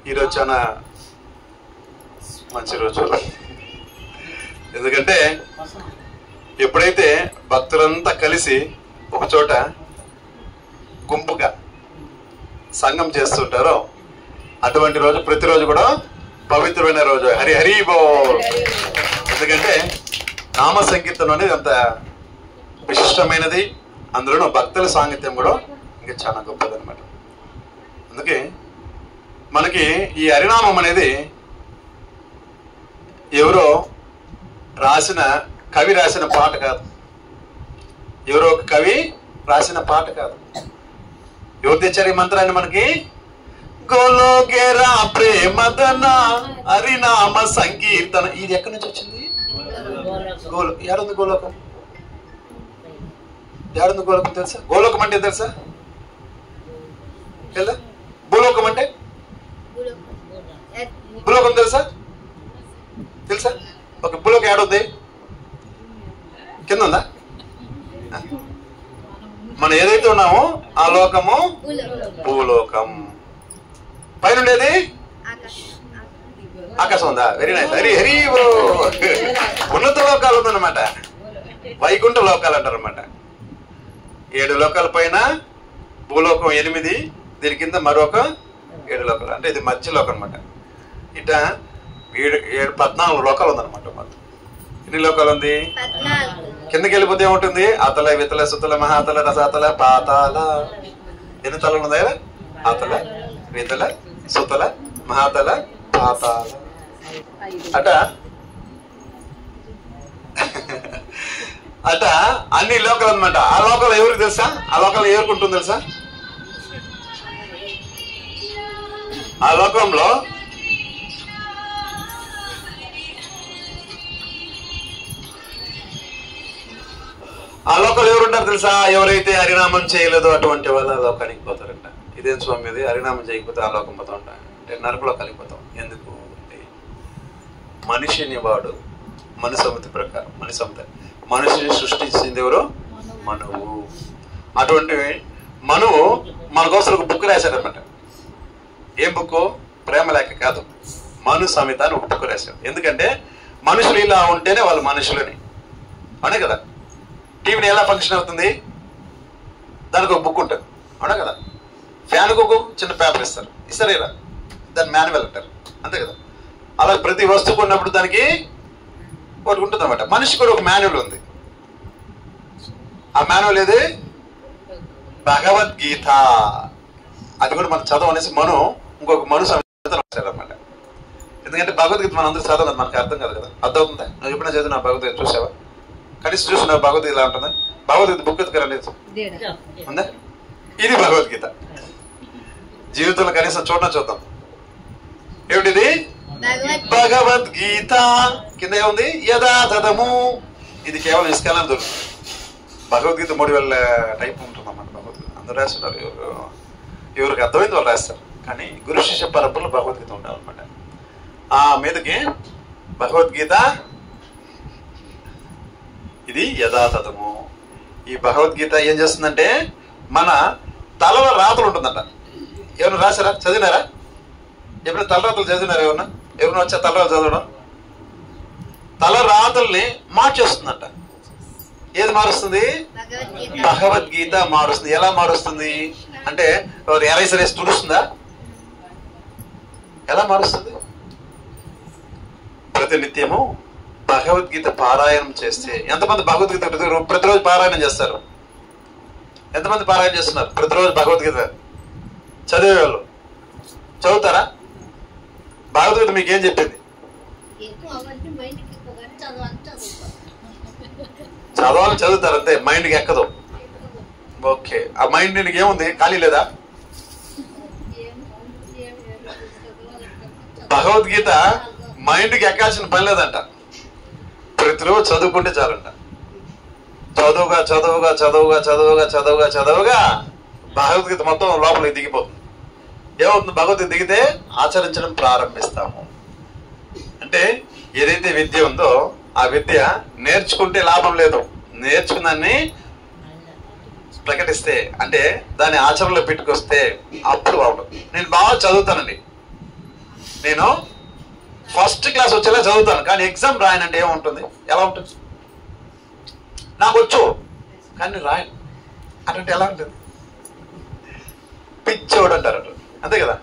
ఈరోజు చాలా మంచి రోజు. ఎందుకంటే ఎప్పుడైతే భక్తులంతా కలిసి ఒక చోట గుంపుగా సంఘం చేస్తుంటారో అటువంటి రోజు ప్రతిరోజు కూడా పవిత్రమైన రోజు. హరి హరి బోల్. ఎందుకంటే నామ సంకీర్తనం అనేది అంత విశిష్టమైనది, అందులోనూ భక్తుల సాంగత్యం కూడా ఇంకా చాలా గొప్పది అనమాట. అందుకే మనకి ఈ హరినామం అనేది ఎవరో రాసిన కవి రాసిన పాట కాదు, ఎవరో ఒక కవి రాసిన పాట కాదు. ఎవరు తెచ్చారు ఈ మంత్రాన్ని మనకి? గోలోకేరా ప్రేమదన హరినామ సంకీర్తన. ఇది ఎక్కడి నుంచి వచ్చింది? ఏడుంది గోలోకం? ఏడుంది గోలోకం తెలుసా? గోలోకం అంటే తెలుసా? భూలోకం అంటే భూలోకం తెలుసా? తెలుసా? ఒక భూలోకం ఏడుంది? కింద ఉందా? మనం ఏదైతే ఉన్నామో ఆ లోకము భూలోకం. పైన ఉండేది ఆకాశం ఉందా? Very nice. హరి హరి ఉన్నత లోకాలు ఉందన్నమాట, వైకుంఠ లోకాలు అంటారు అనమాట. 7 లోకాల పైన భూలోకం 8, దీని కింద మరొక 7 లోకాలు, అంటే ఇది మధ్య లోకం అనమాట. ఇట 14 లోకాలు ఉందన్నమాట. మొత్తం ఎన్ని లోకాలు ఉంది? కిందకి వెళ్ళిపోతే ఏముంటుంది? అతల వితల సుతల మహాతల రసాతల పాతాల. ఎన్ని తలలు ఉన్నాయి? అతల వితల సుతల మహాతల పాతాల అట అట అన్ని లోకాలు అనమాట. ఆ లోకాలు ఎవరికి తెలుసా? ఆ లోకాలు ఎవరికి ఉంటుంది తెలుసా? ఆ లోకంలో ఎవరుంటారు తెలుసా? ఎవరైతే హరినామం చేయలేదో అటువంటి వాళ్ళు ఆ లోకానికి పోతారంట. ఇదేం స్వామి ఇది? హరినామం చేయకపోతే ఆ లోకం పోతా ఉంటా అంటే నరకలో కలిగిపోతాం. ఎందుకు అంటే మనిషిని వాడు మనుసమతి ప్రకారం, మనిషిని సృష్టించింది ఎవరు? మనువు. అటువంటి మనువు మన కోసం ఒక బుక్ రాశాడనమాట. ఏం బుక్? ప్రేమ లేఖ కాదు, మను సమిత అని ఒక బుక్ రాశాడు. ఎందుకంటే మనుషులు ఇలా ఉంటేనే వాళ్ళు మనుషులని అనే కదా. టీవీని ఎలా ఫంక్షన్ అవుతుంది? దానికి ఒక బుక్ ఉంటుంది, అవునా కదా. ఫ్యాన్కి ఒక చిన్న పేపర్ ఇస్తారు ఇలా, దాన్ని మాన్యువల్ అంటారు, అంతే కదా. అలా ప్రతి వస్తువు కొన్నప్పుడు దానికి ఒకటి ఉంటుంది అనమాట. మనిషి కూడా ఒక మాన్యువల్ ఉంది. ఆ మాన్యువల్ ఏది? భగవద్గీత. అది కూడా మనం చదవం అనేసి ఇంకొక మను రాశారనమాట. ఎందుకంటే భగవద్గీత మనం అందరూ చదవదు, మనకు అర్థం కాదు కదా. అర్థం అవుతుందా? నువ్వు ఎప్పుడైనా చదివిన భగవద్గీత చూసావా? కనీసం చూసిన భగవద్గీత ఇలా ఉంటుందా? భగవద్గీత బుక్ ఎత్తుకరలేదు ఉందా? ఇది భగవద్గీత. జీవితంలో కనీసం చూద్దాం. ఏమిటిది? భగవద్గీత. కింద ఏముంది? యథాతథము. ఇది కేవలం ఇసుకెళ్ళని దొరుకుతుంది. భగవద్గీత 3000 టైప్ ఉంటుంది అన్నమాట. భగవద్గీత అందరూ రాస్తున్నారు, ఎవరికి అర్థమైంది వాళ్ళు రాస్తారు. కానీ గురు శిష్య పరంపరలో భగవద్గీత ఉండాలన్నమాట. ఆ మీదకి భగవద్గీత ఇది యథాతథము. ఈ భగవద్గీత ఏం చేస్తుందంటే మన తలలో రాతలు ఉంటుందంట. ఎవరైనా రాశారా? చదివినారా? ఎప్పుడైనా తలరాతలు చదివినారా? ఎవరైనా వచ్చా తలరాతలు చదవడం? తలరాతల్ని మార్చేస్తుందంట. ఏది మారుస్తుంది? భగవద్గీత మారుస్తుంది. ఎలా మారుస్తుంది అంటే ఎరైసర్ వేసి తుడుస్తుందా? ఎలా మారుస్తుంది? ప్రతినిత్యము భగవద్గీత పారాయణం చేస్తే. ఎంతమంది భగవద్గీత ప్రతిరోజు పారాయణం చేస్తారు? ఎంతమంది పారాయణం చేస్తున్నారు ప్రతిరోజు భగవద్గీత? చదివేవాళ్ళు చదువుతారా? భగవద్గీత మీకేం చెప్పింది? చదవాలని చదువుతారు అంతే, మైండ్కి ఎక్కదు. ఓకే, ఆ మైండ్ నీకు ఏముంది? ఖాళీ లేదా? భగవద్గీత మైండ్కి ఎక్కాల్సిన పని లేదంట. ప్రతిరోజు చదువుకుంటే చాలంట. చదువుగా భగవద్గీత మొత్తం లోపలికి దిగిపోతుంది. ఏమవుతుంది? భగవద్గీత దిగితే ఆచరించడం ప్రారంభిస్తాము. అంటే ఏదైతే విద్య ఉందో ఆ విద్య నేర్చుకుంటే లాభం లేదు, నేర్చుకున్నాన్ని ప్రకటిస్తే అంటే దాన్ని ఆచరణలో పెట్టుకొస్తే అప్పుడు బాగుంటుంది. నేను బాగా చదువుతానండి, నేను ఫస్ట్ క్లాస్ వచ్చేలా చదువుతాను, కానీ ఎగ్జామ్ రాయనంటే ఏముంటుంది? ఎలా ఉంటుంది? నాకు వచ్చు కానీ రాయను అంటే ఎలా ఉంటుంది? పిచ్చోడు అంటారు అటు, అంతే కదా.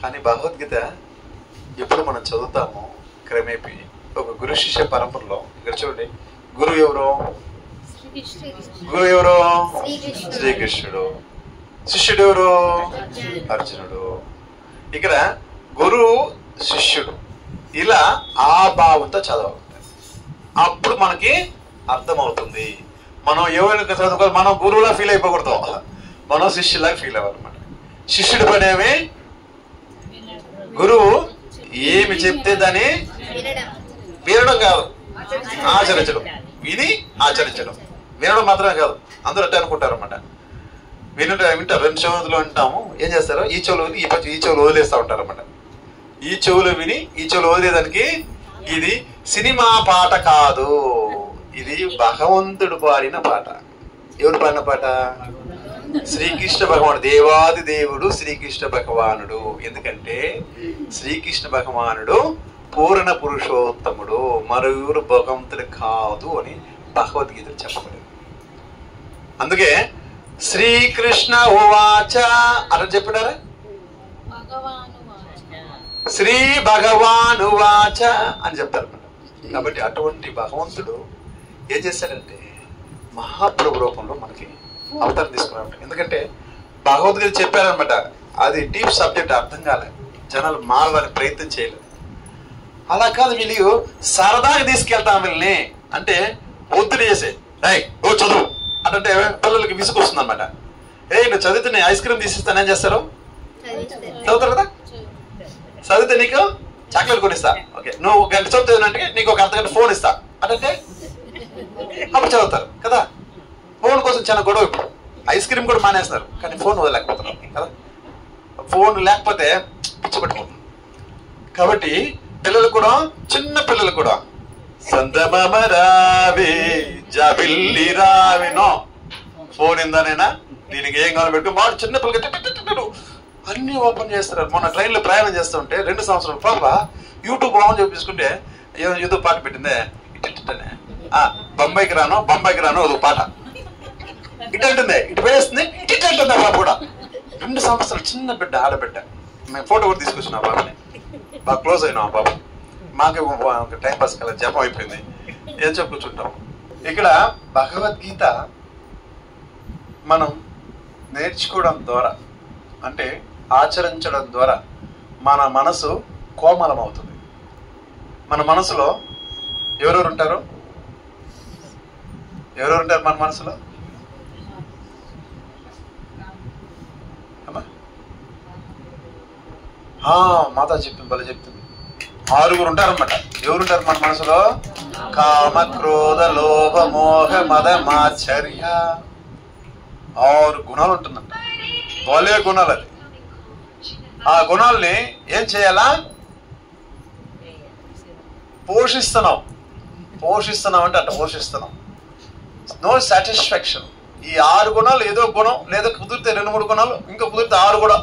కానీ భగవద్గీత ఎప్పుడు మనం చదువుతామో క్రమేపీ ఒక గురు శిష్య పరంపరలో, ఇక్కడ చూడండి, గురువు ఎవరు? గురువు ఎవరు? శ్రీకృష్ణుడు. శిష్యుడు ఎవరు? అర్జునుడు. ఇక్కడ గురువు శిష్యుడు ఇలా ఆ భావంతో చదవాలి, అప్పుడు మనకి అర్థమవుతుంది. మనం ఎవరైనా చదువుకోవాలి, మనం గురువులా ఫీల్ అయిపోకూడదు, మనం శిష్యులాగా ఫీల్ అవ్వాలన్నమాట. శిష్యుడి పని ఏమి? గురువు ఏమి చెప్తే దాన్ని వినడం కాదు, ఆచరించడం. విని ఆచరించడం, వినడం మాత్రమే కాదు. అందరూ అట్టే అనుకుంటారు అనమాట. వింటారు, 2 చెవులు వింటాము, ఏం చేస్తారు? ఈ చెవులు విని ఈ చెవులు వదిలేస్తూ ఉంటారు అనమాట. ఈ చెవులు విని ఈ చెవులు వదిలేదానికి ఇది సినిమా పాట కాదు, ఇది భగవంతుడు పాడిన పాట. ఎవరు పాడిన పాట? శ్రీకృష్ణ భగవానుడు, దేవాది దేవుడు శ్రీకృష్ణ భగవానుడు. ఎందుకంటే శ్రీకృష్ణ భగవానుడు పూర్ణ పురుషోత్తముడు, మరొకరు భగవంతుడు కాదు అని భగవద్గీతలు చెప్పబడింది. అందుకే శ్రీకృష్ణ ఉవాచ అని చెప్పారా? శ్రీ భగవాను వాచ అని చెప్తారు. కాబట్టి అటువంటి భగవంతుడు ఏం చేశాడంటే మహాప్రభు రూపంలో మనకి అవతారం తీసుకున్నాడు. ఎందుకంటే భగవద్గీత చెప్పారనమాట, అది డీప్ సబ్జెక్ట్ అర్థం కాలేదు, జనాలు మారడానికి ప్రయత్నం చేయలేదు. అలా కాదు, వీళ్ళు సరదాగా తీసుకెళ్తాం వీళ్ళని అంటే ఒత్తిడి చేసే, ఓ చదువు అంటే పిల్లలకి విసుకొస్తుంది అనమాట. నువ్వు చదివితే నేను ఐస్ క్రీమ్ తీసిస్తాను, ఏం చేస్తారు? చదువుతారు కదా. చదివితే నీకు చాక్లెట్ కొనిస్తా, ఓకే. నువ్వు గంట చదువుతానంటే నీకు ఒక అర్ధగంట ఫోన్ ఇస్తా అంటే అప్పుడు చదువుతారు కదా. ఫోన్ కోసం చాలా గొడవ. ఇప్పుడు ఐస్ క్రీమ్ కూడా మానేస్తున్నారు, కానీ ఫోన్ వదలేకపోతున్నారు కదా. ఫోన్ లేకపోతే పిచ్చి పట్టుకుంటుంది. కాబట్టి పిల్లలు కూడా, చిన్న పిల్లలు కూడా సందమామ రావే జాబిల్లి రావినో ఫోన్ ఇందానైనా దీనికి ఏం కావాలి పెట్టుకుని వాడు చిన్న పిల్లలు అన్ని ఓపెన్ చేస్తారు. మొన్న ట్రైన్లో ప్రయాణం చేస్తుంటే 2 సంవత్సరాల పాప యూట్యూబ్ ఆన్ చూపించుకుంటే ఏదో పాట పెట్టిందే, ఇట్టనే బొంబాయికి రాను అది పాట ఇటు అంటుంది, ఇటు వేస్తుంది, ఇటు అంటుంది. ఆ పాప కూడా 2 సంవత్సరాలు చిన్న బిడ్డ, ఆడబిడ్డ. మేము ఫోటో కూడా తీసుకొచ్చిన ఆ బాబుని, బాగా క్లోజ్ అయినా ఆ బాబు. మాకు టైం పాస్ కల జపం అయిపోయింది, ఏం చెప్పు కూర్చుంటాం. ఇక్కడ భగవద్గీత మనం నేర్చుకోవడం ద్వారా, అంటే ఆచరించడం ద్వారా మన మనసు కోమలం అవుతుంది. మన మనసులో ఎవరెవరు ఉంటారు మన మనసులో? మాతా చెప్తుంది, భలే చెప్తుంది. 6 ఉంటారన్నమాట. ఎవరుంటారు మన మనసులో? కామ క్రోధ లోభ మోహ మద మాత్సర్య 6 గుణాలు ఉంటుందంట. భలే గుణాలు. అది ఆ గుణాలని ఏం చేయాలా? పోషిస్తున్నాం అంటే అట్లా పోషిస్తున్నాం. No satisfaction. ఈ 6 గుణాలు, ఏదో గుణం లేదా కుదిరితే 2-3 గుణాలు, ఇంకా కుదిరితే 6 కూడా.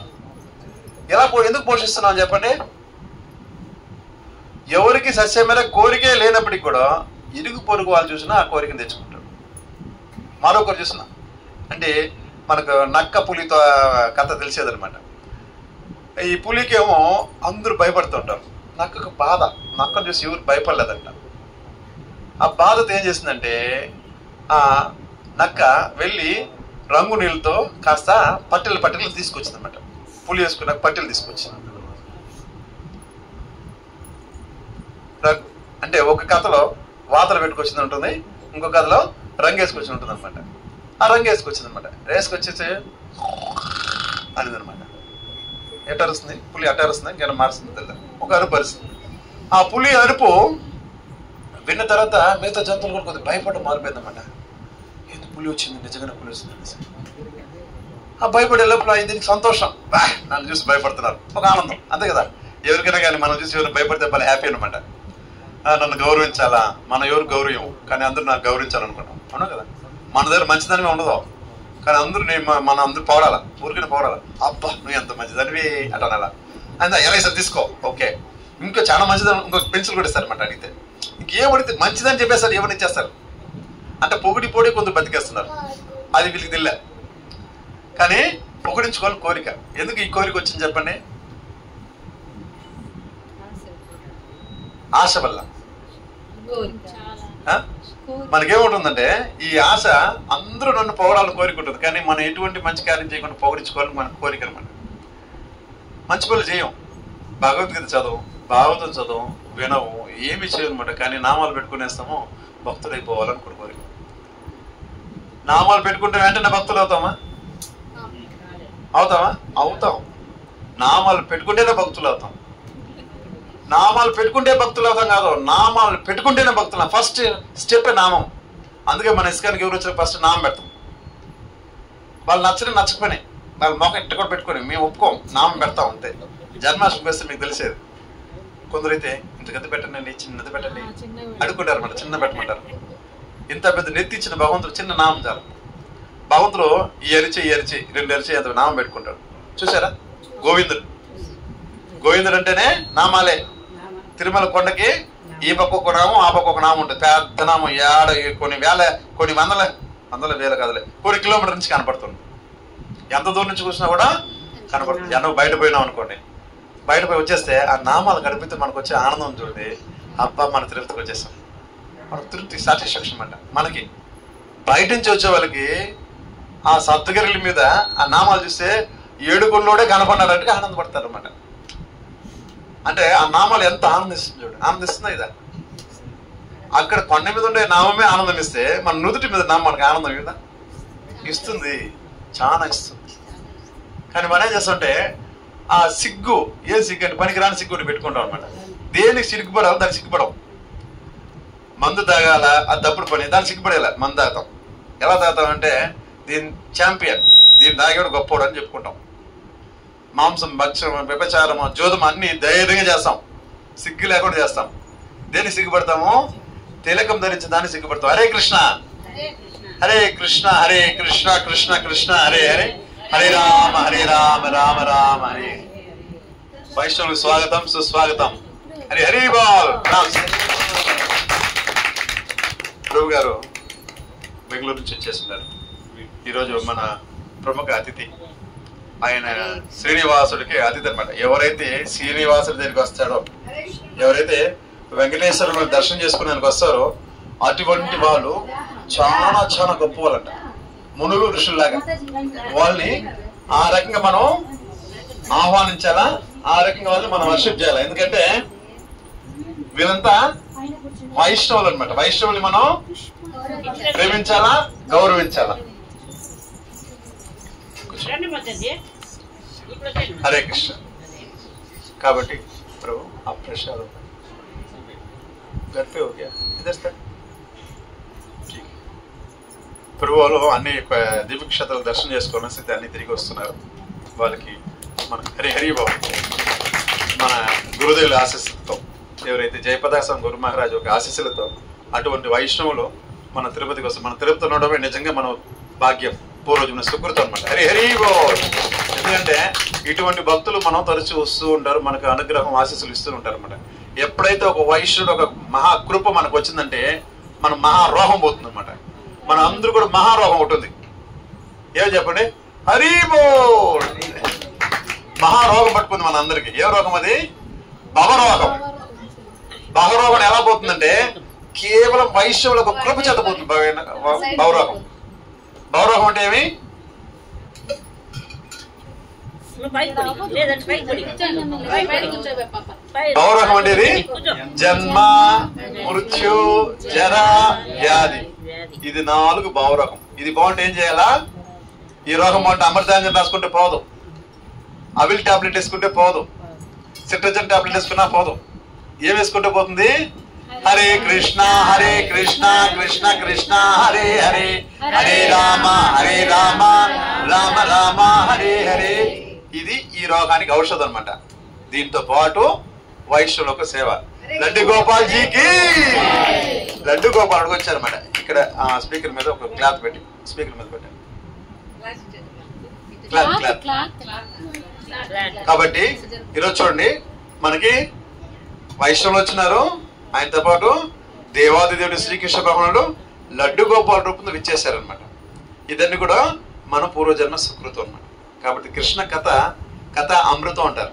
ఎలా ఎందుకు పోషిస్తున్నాం చెప్పండి? ఎవరికి సస్యమైన కోరికే లేనప్పటికీ కూడా ఇరుగు పొరుగు వాళ్ళు చూసినా ఆ కోరికను తెచ్చుకుంటారు. మరొకరు చూసినా అంటే మనకు నక్క పులితో కథ తెలిసేదనమాట. ఈ పులికేమో అందరూ భయపడుతుంటారు, నక్కకు బాధ, నక్కను చూసి ఎవరు భయపడలేదంట. ఆ బాధతో ఏం చేసిందంటే ఆ నక్క వెళ్ళి రంగు నీళ్ళతో కాస్త పట్టెలు తీసుకొచ్చింది అనమాట. పులి వేసుకున్న పట్టెలు తీసుకొచ్చింది. అంటే ఒక కథలో వాతలు పెట్టుకొచ్చింది ఉంటుంది, ఇంకో కథలో రంగు వేసుకొచ్చి ఉంటుంది అనమాట. ఆ రంగు వేసుకొచ్చింది అనమాట. వేసుకొచ్చేసి అనేది అనమాట. ఎటరుస్తుంది పులి, అటరుస్తుంది, ఇంకా మారుస్తుంది తెల్ల, ఒక అరుపు అరుస్తుంది. ఆ పులి అరుపు విన్న తర్వాత మిగతా జంతువులు కూడా కొద్దిగా భయపడడం మారిపోయింది అనమాట. ఎందుకు పులి వచ్చింది, నిజంగానే పులి వస్తుంది అనేసి. ఆ భయపడే లోపల దీనికి సంతోషం, నన్ను చూసి భయపడుతున్నారు, ఒక ఆనందం, అంతే కదా. ఎవరికైనా కానీ మనం చూసి ఎవరు భయపడితే భలే హ్యాపీ అనమాట. నన్ను గౌరవించాలా, మన ఎవరు గౌరవం, కానీ అందరూ నాకు గౌరవించాలనుకుంటాం, అవునా కదా. మన దగ్గర మంచిదనివే ఉండదు, కానీ అందరూ మన అందరూ పోడాలా, ఊరికనే పోడాలా, అబ్బా నువ్వు ఎంత మంచిదనివి అటనాలా. అంతా ఎలా సార్ తీసుకో, ఓకే. ఇంకో చాలా మంచిది, ఇంకొక పెన్సిల్ కూడా ఇస్తారు అనమాట. అడిగితే ఇంకేం అడిగితే మంచిదని చెప్పేస్తారు, ఏమని ఇచ్చేస్తారు అంటే పొగిడి పొడి కొందరు బతికేస్తున్నారు. అది వీళ్ళకి తెలియ. కానీ పొగిడించుకోవాలని కోరిక. ఎందుకు ఈ కోరిక వచ్చింది చెప్పండి? ఆశ వల్ల. మనకేముంటుందంటే ఈ ఆశ, అందరూ నన్ను పొగడాలని కోరిక ఉంటుంది, కానీ మనం ఎటువంటి మంచి కార్యం చేయకుండా పొగిడించుకోవాలని మన కోరిక అనమాట. మంచి పనులు చేయం, భగవద్గీత చదవం, భాగవతం చదవం, వినవు, ఏమి చేయనమాట. కానీ నామాలు పెట్టుకునేస్తాము, భక్తులైపోవాలని కోరిక. నామాలు పెట్టుకుంటే వెంటనే భక్తులు అవుతామా? అవుతాం. నామాలు పెట్టుకుంటేనే భక్తులు అవుతాం. నామాలు పెట్టుకుంటే భక్తులు అవుతాం కాదు, నామాలు పెట్టుకుంటేనే భక్తులు. ఫస్ట్ స్టెప్ నామం. అందుకే మన ఇస్కానికి ఎవరు వచ్చినా ఫస్ట్ నామం పెడతాం. వాళ్ళు నచ్చకపోయినాయి, వాళ్ళు మొక్క ఇట్ట కూడా పెట్టుకొని మేము ఒప్పుకోం, నామం పెడతాం అంతే. జన్మాష్టమికి వస్తే మీకు తెలిసేది. కొందరైతే ఇంత గది పెట్టండి, చిన్నది పెట్టండి అడుగుంటారు అన్నమాట, చిన్న పెట్టమంటారు. ఇంత పెద్ద నెత్తి ఇచ్చిన భగవంతుడు చిన్న నామం చాలు. భగవంతుడు ఈ అరిచి 2 అరిచి అంత నామం పెట్టుకుంటాడు. చూసారా? గోవిందుడు అంటేనే నామాలే. తిరుమల కొండకి ఈ పక్క ఒక నామం, ఆ పక్క ఒక నామం ఉంటుంది. పెద్ద నామం ఏడ కొన్ని వందల వేల కాదులే, కొన్ని కిలోమీటర్ నుంచి కనపడుతుంది. ఎంత దూరం నుంచి చూసినా కూడా కనపడుతుంది. ఎన్నో బయట పోయినాం అనుకోండి, బయట పోయి వచ్చేస్తే ఆ నామాలు గడిపితే మనకు వచ్చే ఆనందం చూడండి. అబ్బా, మన తిరుపతికి వచ్చేస్తాం, మన తిరుపతి సాటిస్ఫాక్షన్ అంట. మనకి బయట నుంచి వచ్చే వాళ్ళకి ఆ సప్తగిరిల మీద ఆ నామాలు చూస్తే ఏడుకొండలోడే కనపడినట్టుగా ఆనందపడతారు అన్నమాట. అంటే ఆ నామాలు ఎంత ఆనందిస్తుంది చూడండి. ఆనందిస్తుందా ఇదా? అక్కడ కొండ మీద ఉండే నామమే ఆనందం ఇస్తే, మన నుదుటి మీద నామం మనకి ఆనందం కదా ఇస్తుంది, చాలా ఇస్తుంది. కానీ మనం ఏం చేస్తుంటే ఆ సిగ్గు, ఏం సిగ్గు అంటే పనికిరాని సిగ్గుని పెట్టుకుంటాం అనమాట. దేనికి సిగ్గుపడాలి, దానికి సిగ్గుపడవు. మందు తాగాల, అది తప్పుడు పని, దాన్ని సిగ్గుపడేలా మందు తాగుతాం. ఎలా తాగుతాం అంటే దీని ఛాంపియన్, దీన్ని తాగేవాడు గొప్పవాడు అని చెప్పుకుంటాం. మాంసం, భక్ష్యం, వ్యభిచారం, జోదం అన్ని ధైర్యంగా చేస్తాం, సిగ్గు లేకుండా చేస్తాం. దేనికి సిగ్గుపడతాము? తిలకం ధరించి దాన్ని సిగ్గుపడతాం. హరే కృష్ణ హరే కృష్ణ హరే కృష్ణ కృష్ణ కృష్ణ హరే హరే, హరే రామ రామ రామ హరే. వైష్ణవులకు స్వాగతం, సుస్వాగతం. హరి హరి బోల్. ప్రభు గారు బెంగళూరు నుంచి వచ్చేస్తున్నారు. ఈరోజు మన ప్రముఖ అతిథి ఆయన శ్రీనివాసుడికి అతిథి అనమాట. ఎవరైతే శ్రీనివాసుడి దగ్గరికి వస్తాడో, ఎవరైతే వెంకటేశ్వరుని దర్శనం చేసుకునేందుకు వస్తారో అటువంటి వాళ్ళు చాలా చాలా గొప్ప వాళ్ళంట, మునులు ఋషుల్లాగా. వాళ్ళని ఆ రకంగా మనం ఆహ్వానించాలా, ఆ రకంగా వాళ్ళని మనం వర్షిప్ చేయాలి. ఎందుకంటే వీళ్ళంతా వైష్ణవులు అనమాట. వైష్ణవుని మనం ప్రేమించాలా, గౌరవించాలా. హరే కృష్ణ. కాబట్టి ప్రభు ఆ ప్రసాదం గర్పే हो गया इधर तक ప్రభువులు అన్ని దివ్యక్షేత్రాలు దర్శనం చేసుకోవాలని స్థితి అన్ని తిరిగి వస్తున్నారు. వాళ్ళకి మన హరి హరి బాబు మన గురుదేవుల ఆశీస్సులతో, ఎవరైతే జయపదాసం గురు మహారాజు యొక్క ఆశీస్సులతో అటువంటి వైష్ణవులు మన తిరుపతికి వస్తారు. మన తిరుపతి ఉండడమే నిజంగా మన భాగ్యం, పూర్వజమున సుకృతం అనమాట. హరి హరి బాబు. ఎందుకంటే ఇటువంటి భక్తులు మనం తరచూ వస్తూ ఉంటారు, మనకు అనుగ్రహం ఆశీస్సులు ఇస్తూ ఉంటారు అనమాట. ఎప్పుడైతే ఒక వైష్ణవుడు ఒక మహాకృప మనకు వచ్చిందంటే మనం మహారోహం పోతుంది అనమాట. మన అందరూ కూడా మహారోగం ఉంటుంది. ఏం చెప్పండి? హరి బోల్. మహారోగం పట్టుకుంది మన అందరికి. ఏ రోగం అది? భవరోగం. భవరోగం ఎలా పోతుందంటే కేవలం వైష్ణవులకు కృప చేత పోతుంది భవరోగం. భవరోగం అంటే ఏమి? భవరోగం అంటే జన్మ, మృత్యు, జర, వ్యాధి. ఇది 4 భవరోగం. ఇది బాగుంటే ఏం చేయాలా? ఈ రోగం బాగుంటే అమృతాంజన్ రాసుకుంటే పోదు, అవిల్ టాబ్లెట్ వేసుకుంటే పోదు, సిట్రజన్ టాబ్లెట్ వేసుకున్నా పోదు. ఏం వేసుకుంటే పోతుంది? హరే కృష్ణ కృష్ణ కృష్ణ హరే హరే, హరే రామ రామ రామ హరే హరే. ఇది ఈ రోగానికి ఔషధం అనమాట. దీంతో పాటు వైష్ణవులకు సేవ. లడ్డు గోపాల్జీకి, లడ్డు గోపాల్ అడుగొచ్చారన్నమాట. ఇక్కడ స్పీకర్ మీద ఒక క్లాత్ పెట్టి, స్పీకర్ మీద పెట్టండి. క్లాత్ కాబట్టి ఈరోజు చూడండి, మనకి వైష్ణవులు వచ్చినారు, ఆయనతో పాటు దేవాది దేవుడు శ్రీకృష్ణ భగవానుడు లడ్డు గోపాల రూపంలో విచ్చేశారనమాట. ఇదన్నీ కూడా మన పూర్వజన్మ సుకృతం అన్నమాట. కాబట్టి కృష్ణ కథ అమృతం అంటారు.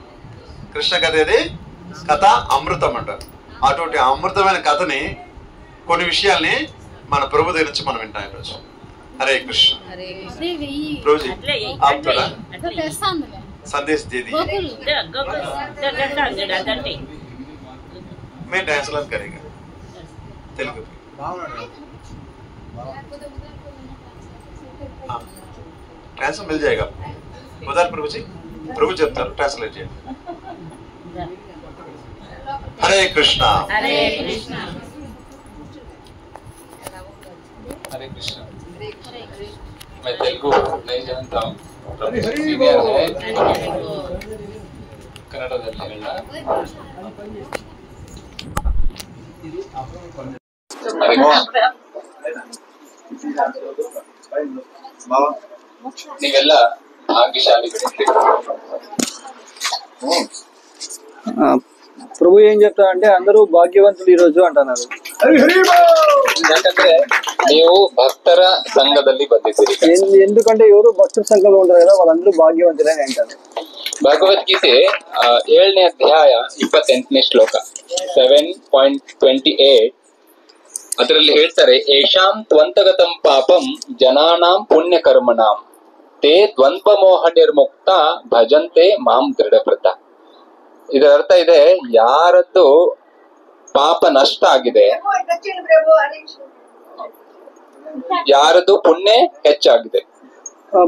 కృష్ణ కథ ఏది? కథ అమృతం అంటారు. అటువంటి అమృతమైన కథని, కొన్ని విషయాల్ని మన ప్రభు దగ్గర నుంచి మనం వింటాం ఈరోజు. హరే కృష్ణ. ప్రభుజీ आप थोड़ा संदेश दे दीजिए. मैं ट्रांसलेट करेगा तेलुगु. ट्रांसलेट मिल जाएगा. उधर प्रभु जी, प्रभु చెప్తారు, ట్రాన్స్లేట్ చేయండి. हरे कृष्णा. हरे कृष्णा. हरे कृष्णा. मैं तेलुगु नहीं जानता हूँ. सीनियर है, ಕನ್ನಡದಲ್ಲಿ ಹೇಳ. ನೀವೆಲ್ಲ భాగ్యశాలిಗಳು. ప్రభు ఏం చెప్తారంటే అందరూ భాగ్యవంతులు ఈ రోజు అంటున్నారు. ಯಾಕಂದ್ರೆ ನೀವು ಭಕ್ತರ ಸಂಘದಲ್ಲಿ ಬಂದಿದ್ದೀರಿ. ఎందుకంటే ఎవరు భక్తుల సంఘంలో ఉంటారు కదా, వాళ్ళందరూ భాగ్యవంతులే అని అంటారు. ಭಗವದ್ಗೀತೆ 7ನೇ ಅಧ್ಯಾಯ 28ನೇ ಶ್ಲೋಕ 7.28 ಅದರಲ್ಲಿ ಹೇಳ್ತಾರೆ, ಏಷಾಂ ತ್ವಂತಗತಂ ಪಾಪಂ ಜನಾನಾಂ ಪುಣ್ಯ ಕರ್ಮಣಾಂ ತೇ ದ್ವಂದ್ವ ಮೋಹ ನಿರ್ಮುಕ್ತ ಭಜಂತೆ ಮಾಂ ದೃಢವ್ರತ. ಇದರ ಅರ್ಥ ಇದೆ, ಯಾರದ್ದು ಪಾಪ ನಷ್ಟ ಆಗಿದೆ, ಯಾರದ್ದು ಪುಣ್ಯ ಹೆಚ್ಚಾಗಿದೆ.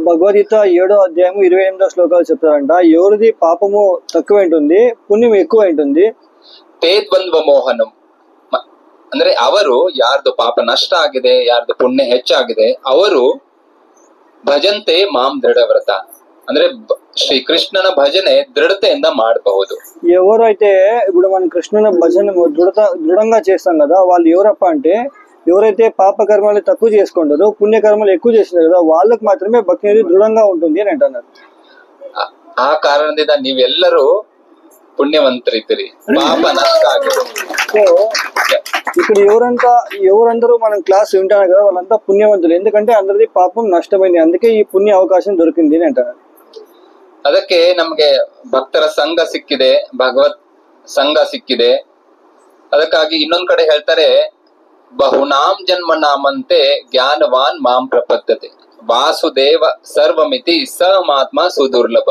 భగవద్గీత 7వ అధ్యాయము 28వ శ్లోకాలు చెప్తారంట, ఎవరిది పాపము తక్కువ ఉంటుంది, పుణ్యం ఎక్కువ ఉంటుంది. ತೇ ದ್ವಂದ್ವ ಮೋಹನಂ ಅಂದ್ರೆ ಅವರು ಯಾರ್ದು ಪಾಪ ನಷ್ಟ ಆಗಿದೆ, ಯಾರ್ದು ಪುಣ್ಯ ಹೆಚ್ಚಾಗಿದೆ, ಅವರು ಭಜಂತೆ ಮಾಂ ದೃಢವ್ರತ ಅಂದ್ರೆ ಶ್ರೀಕೃಷ್ಣನ ಭಜನೆ దృఢತೆಯಿಂದ ಮಾಡಬಹುದು. ఎవరైతే ఇప్పుడు మనం కృష్ణుని భజన దృఢంగా చేస్తాం కదా, వాళ్ళు ఎవరప్ప అంటే ఎవరైతే పాప కర్మలు తక్కువ చేసుకుంటారో పుణ్యకర్మలు ఎక్కువ చేసినారు కదా, వాళ్ళకి మాత్రమే భక్తి అనేది దృఢంగా ఉంటుంది అని అంటున్నారు. ಆ ಕಾರಣದಿಂದ ನೀವೆಲ್ಲರೂ పుణ్యవంతరిద్దరి, పాప నಷ್ಟ ఆಗಿದೆ. సో ఇక్కడ ఎవరందరూ మనం క్లాస్ వింటారు కదా, వాళ్ళంతా పుణ్యవంతులు. ఎందుకంటే అందరిది పాపం నష్టమైంది, అందుకే ఈ పుణ్య అవకాశం దొరికింది అని అంటారు. ಅದಕ್ಕೆ ನಮ್ಗೆ ಭಕ್ತರ ಸಂಘ ಸಿಕ್ಕಿದೆ, ಭಗವತ್ ಸಂಘ ಸಿಕ್ಕಿದೆ. ಅದಕ್ಕಾಗಿ ಇನ್ನೊಂದ್ ಕಡೆ ಹೇಳ್ತಾರೆ, ಬಹುನಾಂ ಜನ್ಮ ನಾಮಂತೆ ಜ್ಞಾನವಾನ್ ಮಾಂ ಪ್ರಪದ್ಯತೆ ವಾಸುದೇವ ಸರ್ವಮಿತಿ ಸ ಮಾತ್ಮ ಸುದುರ್ಲಭ.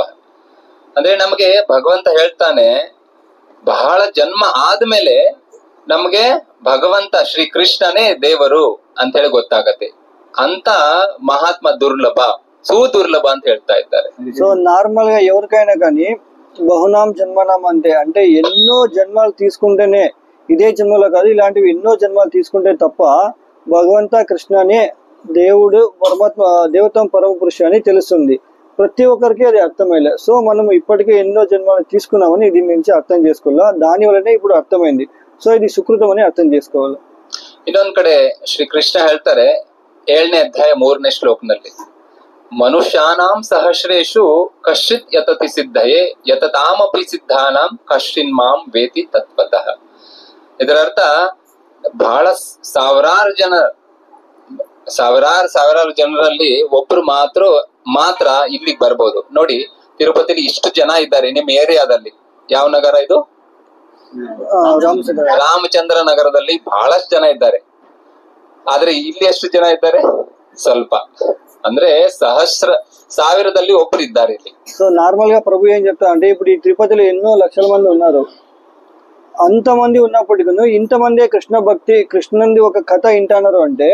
ಅಂದ್ರೆ ನಮ್ಗೆ ಭಗವಂತ ಹೇಳ್ತಾನೆ, ಬಹಳ ಜನ್ಮ ಆದ್ಮೇಲೆ ನಮ್ಗೆ ಭಗವಂತ ಶ್ರೀ ಕೃಷ್ಣನೇ ದೇವರು ಅಂತ ಹೇಳಿ ಗೊತ್ತಾಗತ್ತೆ. ಅಂತ ಮಹಾತ್ಮ ದುರ್ಲಭ, సుదుర్లభ ಅಂತ ಹೇಳ್ತಾ ఇದ್ದಾರೆ. సో నార్మల్ గా ఎవరికైనా కానీ బహునాం జన్మనాం అంటే ఎన్నో జన్మలు తీసుకుంటేనే, ఇదే జన్మలో కాదు, ఇలాంటివి ఎన్నో జన్మలు తీసుకుంటే తప్ప భగవంత కృష్ణనే దేవుడు పరమాత్మ దేవతం పరమ పురుషు అని తెలుస్తుంది. ప్రతి ఒక్కరికి అది అర్థమైలే. సో మనం ఇప్పటికే ఎన్నో జన్మలు తీసుకున్నామని దీని నుంచి అర్థం చేసుకోవాలా, దాని వల్లనే ఇప్పుడు అర్థమైంది. సో ఇది సుకృతం అని అర్థం చేసుకోవాలి. ಇನ್ನೊಂದ್ ಕಡೆ ಶ್ರೀಕೃಷ್ಣ ಹೇಳ್ತಾರೆ 7ನೇ ಅಧ್ಯಾಯ 3ನೇ ಶ್ಲೋಕದಲ್ಲಿ, ಮನುಷ್ಯಾನಾಂ ಸಹಸ್ರೇಷು ಕಶ್ಚಿತ್ ಯತತಿ ಸಿದ್ಧಯೇ ಯತತಾಮಪಿ ಸಿದ್ಧಾನಾಂ ಕಶ್ಚಿನ್ ಮಾಂ ವೇತಿ ತತ್ವತಃ. ಇದರ ಅರ್ಥ, ಬಹಳ ಸಾವಿರಾರು ಜನರಲ್ಲಿ ಒಬ್ರು ಮಾತ್ರ ಇಲ್ಲಿಗೆ ಬರ್ಬೋದು. ನೋಡಿ, ತಿರುಪತಿಲಿ ಇಷ್ಟು ಜನ ಇದ್ದಾರೆ. ನಿಮ್ಮ ಏರಿಯಾದಲ್ಲಿ ಯಾವ ನಗರ ಇದು? ರಾಮಚಂದ್ರ ನಗರದಲ್ಲಿ ಬಹಳಷ್ಟು ಜನ ಇದ್ದಾರೆ. ಆದ್ರೆ ಇಲ್ಲಿ ಎಷ್ಟು ಜನ ಇದ್ದಾರೆ? ಸ್ವಲ್ಪ. ಅಂದ್ರೆ ಸಾವಿರದಲ್ಲಿ ಒಬ್ರು ఇದ್ದಾರೆ ಇಲ್ಲಿ. సో నార్మల్ గా ప్రభు ఏం చెప్తా అంటే, ఇప్పుడు ఈ తిరుపతిలో ఎన్నో లక్షల మంది ఉన్నారు. అంతమంది ఉన్నప్పటికీ ఇంతమంది కృష్ణుని ఒక కథ వింటున్నారు అంటే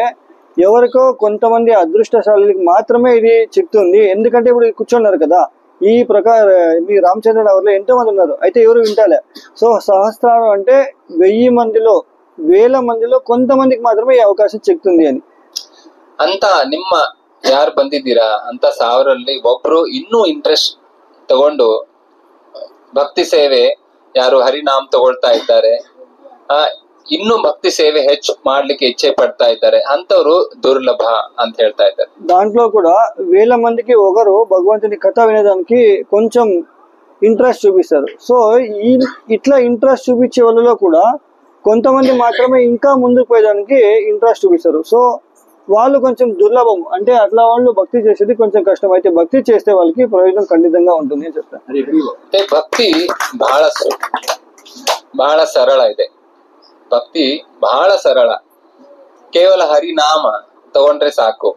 ఎవరికో కొంతమంది అదృష్టశాలికి మాత్రమే ఇది చెప్తుంది. ఎందుకంటే ఇప్పుడు కూర్చున్నారు కదా, ఈ ప్రకారం మీ రామచంద్ర నగర్ లో ఎంతో మంది ఉన్నారు, అయితే ఎవరు వింటాలే. సో సహస్రాలు అంటే 1000 మందిలో 1000 మందిలో కొంతమందికి మాత్రమే ఈ అవకాశం చెప్తుంది అని. ಅಂತ ನಿಮ್ಮ ಯಾರು ಬಂದಿದ್ದೀರಾ ಅಂತ 1000ರಲ್ಲಿ ಒಬ್ರು ಇನ್ನೂ ಇಂಟ್ರೆಸ್ಟ್ ತಗೊಂಡು ಭಕ್ತಿ ಸೇವೆ, ಯಾರು ಹರಿನಾಮ್ ತಗೊಳ್ತಾ ಇದ್ದಾರೆ, ಇನ್ನೂ ಭಕ್ತಿ సేవ ಹೆಚ್ಚು ಮಾಡ್ಲಿಕ್ಕೆ ఇచ్చే పడతా ఇದ್ದಾರೆ, అంతವರು దుర్లభ ಅಂತ ಹೇಳ್ತಾ ఇದ್ದಾರೆ. దాంట్లో కూడా 1000 మందికి ఒకరు భగవంతుని కథ వినడానికి కొంచెం ఇంట్రెస్ట్ చూపిస్తారు. సో ఇట్లా ఇంట్రెస్ట్ చూపించే వాళ్ళలో కూడా కొంతమంది మాత్రమే ఇంకా ముందుకు పోయేదానికి ఇంట్రెస్ట్ చూపిస్తారు. సో వాళ్ళు కొంచెం దుర్లభం, అంటే అట్లా వాళ్ళు భక్తి చేసేది కొంచెం కష్టం. అయితే భక్తి చేస్తే వాళ్ళకి ప్రయోజనం ఖండితంగా ఉంటుంది అని చెప్తాను. ಭಕ್ತಿ ಬಹಳ ಸರಳ ಇದೆ. ಭಕ್ತಿ ಬಹಳ ಸರಳ. ಕೇವಲ ಹರಿನಾಮ ತಗೊಂಡ್ರೆ ಸಾಕು.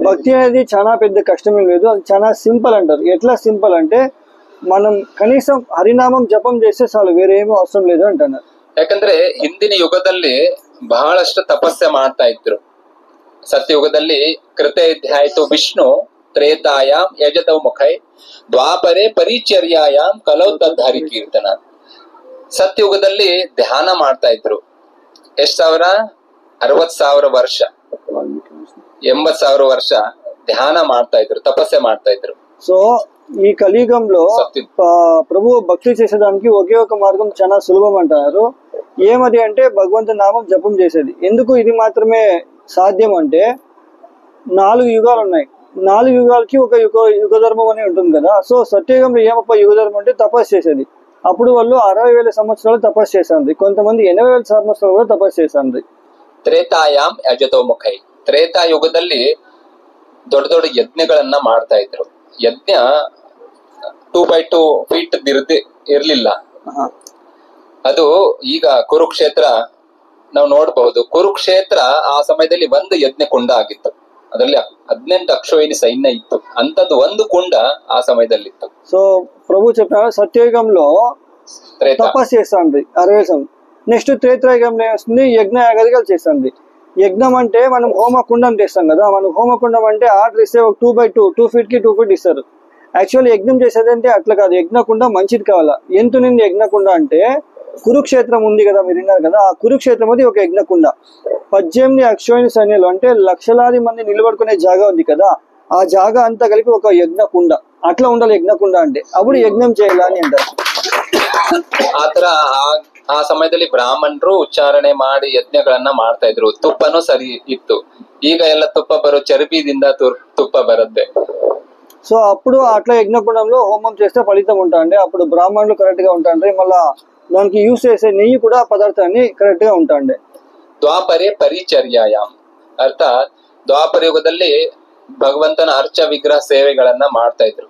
భక్తి అనేది చాలా పెద్ద కష్టమేం లేదు, అది చాలా సింపుల్ అంటారు. ఎట్లా సింపుల్ అంటే మనం కనీసం హరినామం జపం చేస్తే చాలు, వేరే ఏమీ అవసరం లేదు అంటున్నారు. ಯಾಕಂದ್ರೆ ಹಿಂದಿನ ಯುಗದಲ್ಲಿ ಬಹಳಷ್ಟು ತಪಸ್ಸೆ ಮಾಡ್ತಾ ಇದ್ರು. ಸತ್ಯಯುಗದಲ್ಲಿ ಕೃತೇಧ್ಯಾಯಿತು ವಿಷ್ಣು, ತ್ರೇತಾಯಾಮ್ ಯಜತೌ ಮುಖೈ, ದ್ವಾಪರೆ ಪರಿಚರ್ಯಾಯಾಮ್ ಕಲೌ ತದ್ ಹರಿ ಕೀರ್ತನ. ಸತ್ಯಯುಗದಲ್ಲಿ ಧ್ಯಾನ ಮಾಡ್ತಾ ಇದ್ರು. 60,000 ವರ್ಷ, 80,000 ವರ್ಷ ಧ್ಯಾನ ಮಾಡ್ತಾ ಇದ್ರು, తపస్సే ಮಾಡ್ತಾ ఇದ್ರು. సో ఈ కలియుగంలో ప్రభు భక్తి చేసేదానికి ఒకే ఒక మార్గం చాలా సులభం అంటున్నారు. ఏమది అంటే భగవంతుని నామం జపం చేసేది. ఎందుకు ఇది మాత్రమే సాధ్యం అంటే 4 యుగాలు ఉన్నాయి. 4 యుగాలకి ఒక యుగ ధర్మం అని ఉంటుంది కదా. సో సత్యయుగంలో ఏమప్ప యుగ ధర్మం అంటే తపస్సు చేసేది. అప్పుడు వాళ్ళు 60,000 సంవత్సరాలు తపస్సు చేశారు, కొంతమంది 80,000 సంవత్సరాలు కూడా తపస్సు చేశారు. ತ್ರೇತಾಯಾಮ್ ಯಜತೋ ಮುಖೈ. ತ್ರೇತಾಯುಗದಲ್ಲಿ ದೊಡ್ಡ ದೊಡ್ಡ ಯಜ್ಞಗಳನ್ನ ಮಾಡ್ತಾ ಇದ್ರು. ಯಜ್ಞ 2x2 ಫೀಟ್ ಇರ್ಲಿಲ್ಲ. ಅದು ಈಗ ಕುರುಕ್ಷೇತ್ರ ನಾವು ನೋಡಬಹುದು. ಕುರುಕ್ಷೇತ್ರ ಆ ಸಮಯದಲ್ಲಿ ಒಂದು ಯಜ್ಞ ಕುಂಡ ಆಗಿತ್ತು. ಅದರಲ್ಲಿ 18 ಅಕ್ಷೋಹಿಣಿ ಸೈನ್ಯ ಇತ್ತು. ಅಂತದ್ದು ಒಂದು ಕುಂಡ ಆ ಸಮಯದಲ್ಲಿ ಇತ್ತು. సో ప్రభు చెప్పారు సత్యయుగంలో తపస్సు చేస్తుంది 60,000. నెక్స్ట్ త్రేతాయుగంలో ఏమొస్తుంది, యజ్ఞ యాగాదిగా చేస్తుంది. యజ్ఞం అంటే మనం హోమకుండం చేస్తాం కదా. మనం హోమకుండం అంటే ఆర్డర్ ఇస్తే ఒక 2x2 2 ఫీట్ కి 2 ఫీట్ ఇస్తారు. యాక్చువల్లీ యజ్ఞం చేసేది అంటే అట్లా కాదు. యజ్ఞకుండ మంచిది కావాలా. ఎంత నింది యజ్ఞకుండ అంటే కురుక్షేత్రం ఉంది కదా, మీరు విన్నారు కదా. ఆ కురుక్షేత్రం అది ఒక యజ్ఞకుండ. 18 అక్షోహిణి సైన్యాలు అంటే లక్షలాది మంది నిలబడుకునే జాగా ఉంది కదా, ఆ జాగా అంతా కలిపి ఒక యజ్ఞకుండ. అట్లా ఉండాలి యజ్ఞకుండ అంటే. అప్పుడు యజ్ఞం చేయాలని అంటారు. ಆತರ ಆ ಸಮಯದಲ್ಲಿ ಬ್ರಾಹ್ಮಣರು ಉಚ್ಚಾರಣೆ ಮಾಡಿ ಯಜ್ಞಗಳನ್ನ ಮಾಡ್ತಾ ಇದ್ರು. ತುಪ್ಪನೂ ಸರಿ ಇತ್ತು. ಈಗ ಎಲ್ಲ ತುಪ್ಪ ಬರೋ ಚರ್ಬಿದಿಂದ ತುಪ್ಪ ಬರುತ್ತೆ. సో అప్పుడు అట్లా యజ్ఞకుండంలో హోమం చేస్తే ఫలితం ఉంటాండి. అప్పుడు బ్రాహ్మణులు కరెక్ట్ గా ఉంటాండ్రి. మళ్ళా దానికి యూజ్ చేసే నెయ్యి కూడా పదార్థాన్ని కరెక్ట్ గా ఉంటాండి. ದ್ವಾಪರೆ ಪರಿಚರ್ಯಾಯಾಮ್ ಅರ್ಥಾತ್ ದ್ವಾಪರ ಯುಗದಲ್ಲಿ ಭಗವಂತನ ಅರ್ಚ ವಿಗ್ರಹ ಸೇವೆಗಳನ್ನ ಮಾಡ್ತಾ ಇದ್ರು.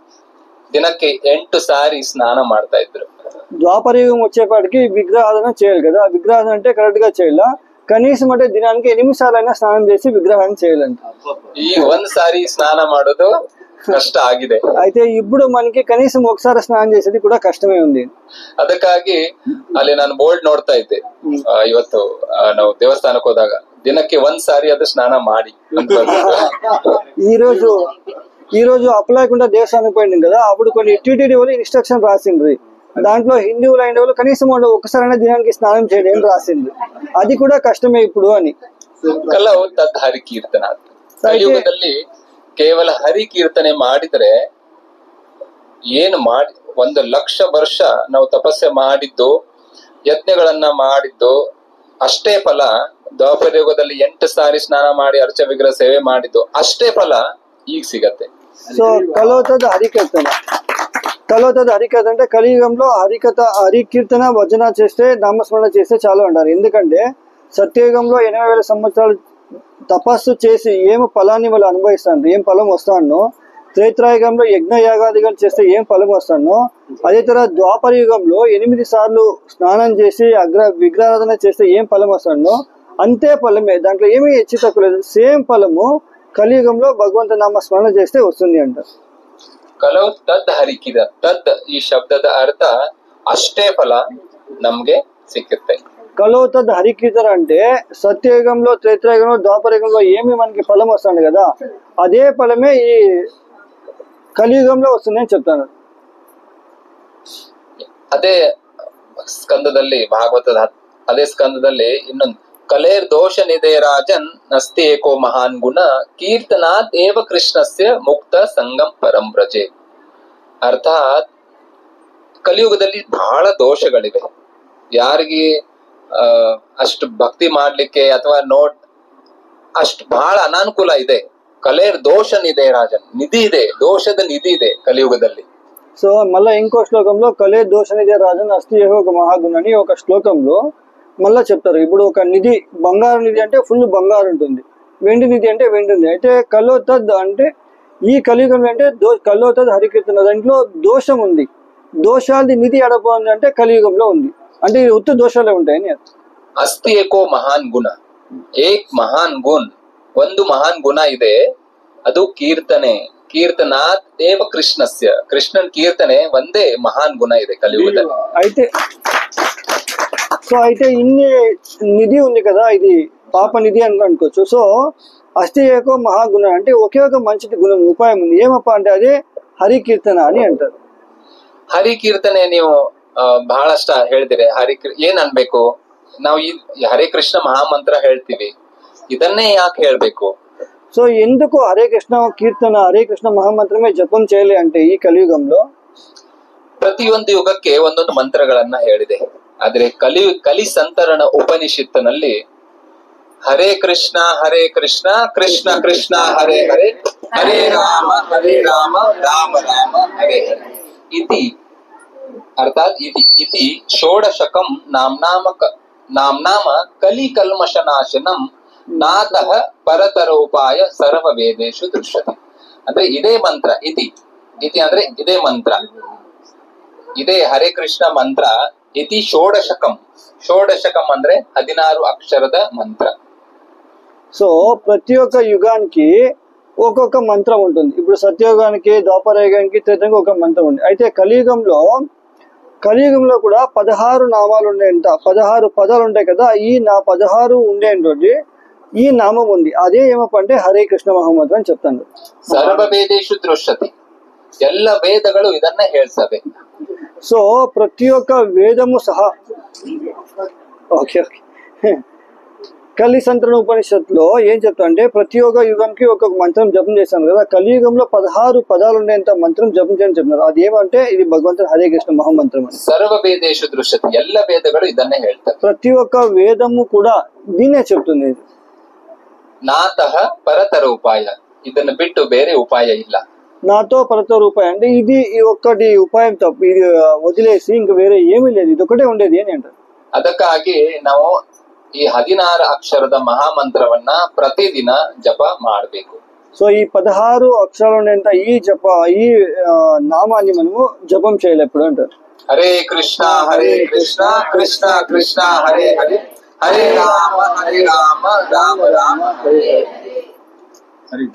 ದಿನಕ್ಕೆ 8 ಸಾರಿ ಸ್ನಾನ ಮಾಡ್ತಾ ಇದ್ರು. ద్వాపరయుగం వచ్చేపాటికి విగ్రహాధన చేయాలి కదా. విగ్రహాధన అంటే కరెక్ట్ గా చేయాల. కనీసం అంటే దినానికి 8 సార్లైనా స్నానం చేసి విగ్రహాన్ని చేయాలంట. ఈ 1 సారి స్నాన ಮಾಡೋದು ಕಷ್ಟ ಆಗಿದೆ. అయితే ఇప్పుడు మనకి కనీసం ఒకసారి స్నానం చేసేది కూడా కష్టమే ఉంది. ಅದಕ್ಕಾಗಿ ಅಲ್ಲಿ ನಾನು ಬೋರ್ಡ್ ನೋಡ್ತಾ ಇದ್ದೆ ಇವತ್ತು ನಾವು ದೇವಸ್ಥಾನಕ್ಕೆ ಹೋದಾಗ, ದಿನಕ್ಕೆ 1 ಸಾರಿ ಅದು ಸ್ನಾನ ಮಾಡಿ ಅಂತ. ఈ రోజు అప్లైకుండా దేవస్థానం పోయింది కదా, అప్పుడు కొన్ని టీటీడీ వాళ్ళు ఇన్స్ట్రక్షన్ రాసిండ్రి. దాంట్లో హిందువులు అయిన వాళ్ళు కనీసం వాళ్ళు ఒకసారైనా దినానికి స్నానం చేయడం రాసింది. అది కూడా కష్టమే ఇప్పుడు అని. ಕಲವು ತದ್ ಹರಿ ಕೀರ್ತನ. ಕಲಿಯುಗದಲ್ಲಿ ಕೇವಲ ಹರಿ ಕೀರ್ತನೆ ಮಾಡಿದ್ರೆ ಏನು ಮಾಡಿ 1,00,000 ವರ್ಷ ನಾವು ತಪಸ್ಸೆ ಮಾಡಿದ್ದು, ಯಜ್ಞಗಳನ್ನ ಮಾಡಿದ್ದು ಅಷ್ಟೇ ಫಲ. ದ್ವಾಪರ ಯುಗದಲ್ಲಿ 8 ಸಾರಿ ಸ್ನಾನ ಮಾಡಿ ಅರ್ಚ ವಿಗ್ರಹ ಸೇವೆ ಮಾಡಿದ್ದು ಅಷ್ಟೇ ಫಲ ಈಗ ಸಿಗತ್ತೆ. సో కలవుతుంది హరికథ అంటే కలియుగంలో హరికీర్తన భజన చేస్తే నామస్మరణ చేస్తే చాలు అంటారు. ఎందుకంటే సత్యయుగంలో 80,000 సంవత్సరాలు తపస్సు చేసి ఏం ఫలాన్ని వాళ్ళు అనుభవిస్తాను, ఏం ఫలం వస్తానో, త్రేతాయుగంలో యజ్ఞ యాగాదిగా చేస్తే ఏం ఫలం వస్తానో, అదే తర్వాత ద్వాపర యుగంలో 8 సార్లు స్నానం చేసి విగ్రహారాధన చేస్తే ఏం ఫలం వస్తానో అంతే ఫలమే. దాంట్లో ఏమీ హెచ్చు తక్కువ లేదు. సేమ్ ఫలము కలియుగంలో భగవంత నామ స్మరణ చేస్తే వస్తుంది అంట. ಕಲವು ತದ್ ಹರಿಕಿದ. ತದ್ ಈ ಶಬ್ದದ ಅರ್ಥ ಅಷ್ಟೇ ಫಲ ನಮ್ಗೆ ಸಿಕ್ಕುತ್ತೆ. కలవుతుంది హరికీర్తన అంటే సత్యయుగంలో త్రేతాయుగంలో ద్వాపరయుగంలో ఏమి మనకి ఫలం వస్తుంది కదా, అదే ఫలమే ఈ కలియుగంలో వస్తుంది అని చెప్తాను. ಅದೇ ಸ್ಕಂದದಲ್ಲಿ ಭಾಗವತದ ಅದೇ ಸ್ಕಂದದಲ್ಲಿ ಇನ್ನೊಂದು ಕಲೇರ್ ದೋಷ ನಿಧೇ ರಾಜನ್ ನಸ್ತಿ ಏಕೋ ಮಹಾನ್ ಗುಣ ಕೀರ್ತನಾತ್ ಏವ ಕೃಷ್ಣಸ್ಯ ಮುಕ್ತ ಸಂಗಂ ಪರಂ ವ್ರಜೆ. ಅರ್ಥಾತ್ ಕಲಿಯುಗದಲ್ಲಿ ಬಹಳ ದೋಷಗಳಿವೆ. ಯಾರಿಗೆ ಅಷ್ಟು ಭಕ್ತಿ ಮಾಡ್ಲಿಕ್ಕೆ ಅಥವಾ ಅಷ್ಟು ಬಹಳ ಅನಾನುಕೂಲ ಇದೆ. ಕಲೇರ್ ದೋಷ ನಿಧೇ ರಾಜನ್, ನಿಧಿ ಇದೆ, ದೋಷದ ನಿಧಿ ಇದೆ ಕಲಿಯುಗದಲ್ಲಿ. సో మళ్ళీ ఇంకో శ్లోకంలో కలే దోష నిధి రాజన్ అస్తి ఏహో ఒక మహాగుణ అని ఒక శ్లోకంలో మళ్ళీ చెప్తారు. ఇప్పుడు ఒక నిధి, బంగారు నిధి అంటే ఫుల్ బంగారు ఉంటుంది, వెండి నిధి అంటే వెండి ఉంది. అయితే కలోతద్ అంటే ఈ కలియుగంలో అంటే కలోతద్ హరికీర్తన, దాంట్లో దోషం ఉంది. దోషాలది నిధి ఎడపోయింది అంటే కలియుగంలో ఉంది, అంటే ఈ ఉత్త దోషాలే ఉంటాయని. ಅಸ್ತಿ ಏಕೋ ಮಹಾನ್ ಗುಣ, ಏಕ್ ಮಹಾನ್ ಗುಣ್, ಒಂದು ಮಹಾನ್ ಗುಣ ಇದೆ, ಅದು ಕೀರ್ತನೆ. ಕೀರ್ತನಾತ್ ಏವ ಕೃಷ್ಣಸ್ಯ, ಕೃಷ್ಣನ್ ಕೀರ್ತನೆ ಒಂದೇ ಮಹಾನ್ ಗುಣ ಇದೆ కలియుగದಲ್ಲಿ. అయితే ఇన్ని నిధి ఉంది కదా, ఇది పాప నిధి అని అనుకోవచ్చు. సో అస్తి ఏకో మహాగుణ అంటే ఒకే ఒక మంచి గుణం, ఉపాయం ఉంది. ఏమప్ప అంటే అదే హరి కీర్తన అని అంటారు. ಹರಿ ಕೀರ್ತನೆ ನೀವು ಬಹಳಷ್ಟ ಹೇಳಿದಿರಿ. ಏನ್ ಅನ್ಬೇಕು ನಾವು? ಈ ಹರೇ ಕೃಷ್ಣ ಮಹಾಮಂತ್ರ ಹೇಳ್ತೀವಿ, ಇದನ್ನೇ ಯಾಕೆ ಹೇಳ್ಬೇಕು? సో ఎందుకు హరే కృష్ణ కీర్తన, హరే కృష్ణ మహామంత్రమే జపం చేయాలి అంటే ఈ కలియుగంలో ಪ್ರತಿಯೊಂದು ಯುಗಕ್ಕೆ ಒಂದೊಂದು ಮಂತ್ರಗಳನ್ನ ಹೇಳಿದೆ. ಆದ್ರೆ ಕಲಿ ಸಂತರಣ ಉಪನಿಷತ್ತಿನಲ್ಲಿ ಹರೇ ಕೃಷ್ಣ ಕೃಷ್ಣ ಕೃಷ್ಣ ಹರೇ ಹರೇ, ಹರೇ ರಾಮ ರಾಮ ರಾಮ ಹರೇ ಹರೇ इति, अर्थात इति षोडशकं नाम कलि कल्मषनाशनम नातः परतरोपाय सर्ववेदेषु दृश्यते. ಅಂದ್ರೆ ಇದೇ ಮಂತ್ರ, ಇತಿ ಅಂದ್ರೆ ಇದೇ ಮಂತ್ರ, ಇದೇ ಹರೇ ಕೃಷ್ಣ ಮಂತ್ರ. ಇತಿ ಷೋಡಶಕಂ ಅಂದ್ರೆ 16 అక్షರದ మంత్ర. సో ప్రతి ఒక్క యుగానికి ఒక్కొక్క మంత్రం ఉంటుంది. ఇప్పుడు సత్యయుగానికి, ద్వాపరయుగానికి, త్రేతాయుగానికి ఒక మంత్రం ఉంది. అయితే కలియుగంలో కూడా 16 నామాలు ఉండేంత, 16 పదాలు ఉంటాయి కదా. ఈ 16 ఉండేటువంటి ఈ నామం ఉంది, అదే ఏమప్ప అంటే హరే కృష్ణ మహామంత్రం అని చెప్తాను. ಸರ್ವ ವೇದೇಷು ದೃಶ್ಯತೆ, ಎಲ್ಲ ವೇದಗಳು ಇದನ್ನ ಹೇಳ್ತವೆ. సో ప్రతి ఒక్క వేదము సహా ఓకే కలి సంతరణ ఉపనిషత్తులో ఏం చెప్తా అంటే ప్రతి ఒక్క యుగంకి ఒక్కొక్క మంత్రం జపం చేస్తాను కదా. కలియుగంలో 16 పదాలు ఉండేంత మంత్రం జపం చేయని చెప్తున్నారు. అది ఏమంటే ఇది భగవంతుడు హరే కృష్ణ మహామంత్రం. ಸರ್ವ ವೇದೇಷು ದೃಶ್ಯತೆ, ಎಲ್ಲ ವೇದಗಳು ಇದನ್ನೇ ಹೇಳ್ತವೆ. ప్రతి ఒక్క వేదము కూడా దీన్నే చెప్తుంది. నాతః పరతర ఉపాయ, ಇದನ್ನು ಬಿಟ್ಟು ಬೇರೆ ಉಪಾಯ ಇಲ್ಲ. నాతో పరతర ఉపాయం అంటే ఇది ఒక్కటి ఉపాయం తప్ప, ఇది వదిలేసి ఇంక వేరే ఏమీ లేదు, ఇది ఒకటే ఉండేది అని అంటారు. ಅದಕ್ಕಾಗಿ ನಾವು ಈ 16 ಅಕ್ಷರದ ಮಹಾಮಂತ್ರವನ್ನ ಪ್ರತಿದಿನ ಜಪ ಮಾಡಬೇಕು. సో ఈ 16 అక్షరాలు ఉండేంత ఈ నామాన్ని మనము జపం చేయాలి ఎప్పుడు అంటారు. హరే కృష్ణ కృష్ణ కృష్ణ హరే హరే, హరే రామ రామ రామ హరే హరే.